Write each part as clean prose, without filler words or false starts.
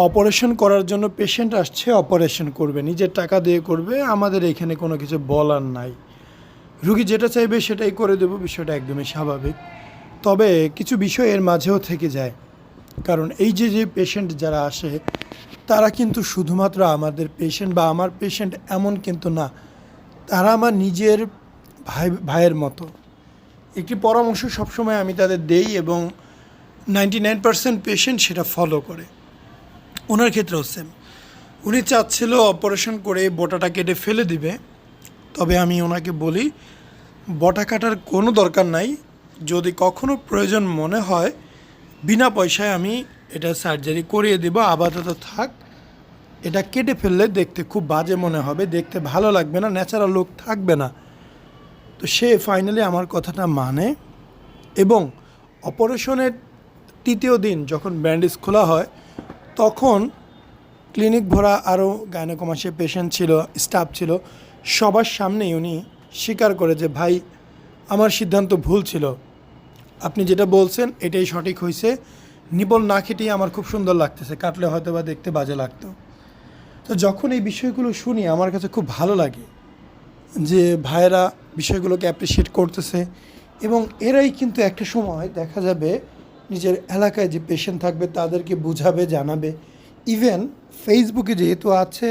Operation করার জন্য patient আসছে, অপারেশন করবে, নিজের টাকা দিয়ে করবে, আমাদের এখানে কোনো কিছু বলার নাই। রুগী যেটা চাইবে সেটাই করে দেবো, বিষয়টা একদমই স্বাভাবিক। তবে কিছু বিষয় এর মাঝেও থেকে যায়, কারণ এই যে পেশেন্ট যারা আসে তারা কিন্তু শুধুমাত্র আমাদের পেশেন্ট বা আমার পেশেন্ট এমন কিন্তু না, তারা আমার নিজের ভাইয়ের মতো। একটি পরামর্শ সবসময় আমি তাদের দেই এবং 99% পেশেন্ট সেটা ফলো করে। ওনার ক্ষেত্রেও সেম, উনি চাচ্ছিল অপারেশন করে বটাটা কেটে ফেলে দিবে, তবে আমি ওনাকে বলি বটা কাটার কোনো দরকার নাই, যদি কখনো প্রয়োজন মনে হয় বিনা পয়সায় আমি এটা সার্জারি করিয়ে দেব, আপাতত থাক। এটা কেটে ফেললে দেখতে খুব বাজে মনে হবে, দেখতে ভালো লাগবে না, ন্যাচারাল লুক থাকবে না। তো সে ফাইনালি আমার কথাটা মানে এবং অপারেশনের তৃতীয় দিন যখন ব্যান্ডেজ খোলা হয় তখন ক্লিনিক ভরা আরও গাইনোকমাসির পেশেন্ট ছিল, স্টাফ ছিল, সবার সামনেই উনি স্বীকার করে যে ভাই আমার সিদ্ধান্ত ভুল ছিল, আপনি যেটা বলছেন এটাই সঠিক হয়েছে, নিপল না কেটেই আমার খুব সুন্দর লাগতেছে, কাটলে হয়তো বা দেখতে বাজে লাগতো। তো যখন এই বিষয়গুলো শুনি আমার কাছে খুব ভালো লাগে যে ভাইয়েরা বিষয়গুলোকে অ্যাপ্রিসিয়েট করতেছে এবং এরাই কিন্তু একটা সময় দেখা যাবে নিজের এলাকায় যে পেশেন্ট থাকবে তাদেরকে বুঝাবে, জানাবে। ইভেন ফেসবুকে যেহেতু আছে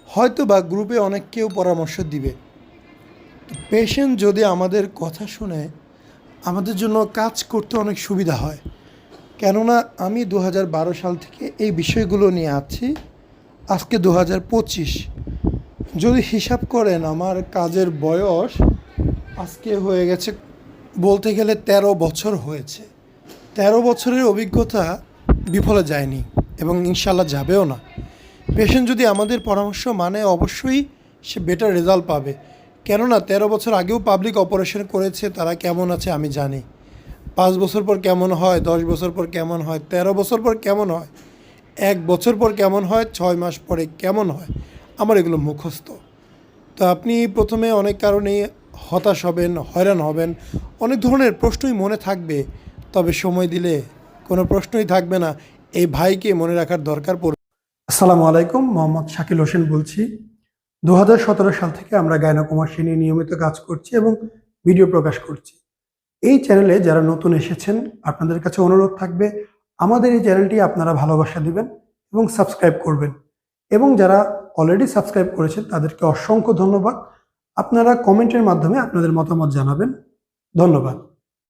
হয়তো বা গ্রুপে অনেক কেউ পরামর্শ দিবে। পেশেন্ট যদি আমাদের কথা শুনে আমাদের জন্য কাজ করতে অনেক সুবিধা হয়, কেননা আমি 2012 সাল থেকে এই বিষয়গুলো নিয়ে আছি, আজকে 2025। যদি হিসাব করেন আমার কাজের বয়স আজকে হয়ে গেছে বলতে গেলে 13 বছর হয়েছে। 13 বছরের অভিজ্ঞতা বিফলে যায়নি এবং ইনশাল্লাহ যাবেও না। পেশেন্ট যদি আমাদের পরামর্শ মানে অবশ্যই সে বেটার রেজাল্ট পাবে, কেননা 13 বছর আগেও পাবলিক অপারেশন করেছে, তারা কেমন আছে আমি জানি। 5 বছর পর কেমন হয়, 10 বছর পর কেমন হয়, 13 বছর পর কেমন হয়, 1 বছর পর কেমন হয়, 6 মাস পরে কেমন হয়, আমার এগুলো মুখস্থ। তো আপনি প্রথমে অনেক কারণেই হতাশ হবেন, হয়রান হবেন, অনেক ধরনের প্রশ্নই মনে থাকবে, তবে সময় দিলে কোনো প্রশ্নই থাকবে না, এই ভাইকে মনে রাখার দরকার পড়বে। আসসালামু আলাইকুম, মোহাম্মদ শাকিল হোসেন বলছি। 2017 সাল থেকে আমরা গাইনোকমাসি নিয়ে নিয়মিত কাজ করছি এবং ভিডিও প্রকাশ করছি। এই চ্যানেলে যারা নতুন এসেছেন আপনাদের কাছে অনুরোধ থাকবে আমাদের এই চ্যানেলটি আপনারা ভালোবাসা দিবেন এবং সাবস্ক্রাইব করবেন, এবং যারা অলরেডি সাবস্ক্রাইব করেছেন তাদেরকে অসংখ্য ধন্যবাদ। আপনারা কমেন্টের মাধ্যমে আপনাদের মতামত জানাবেন। ধন্যবাদ।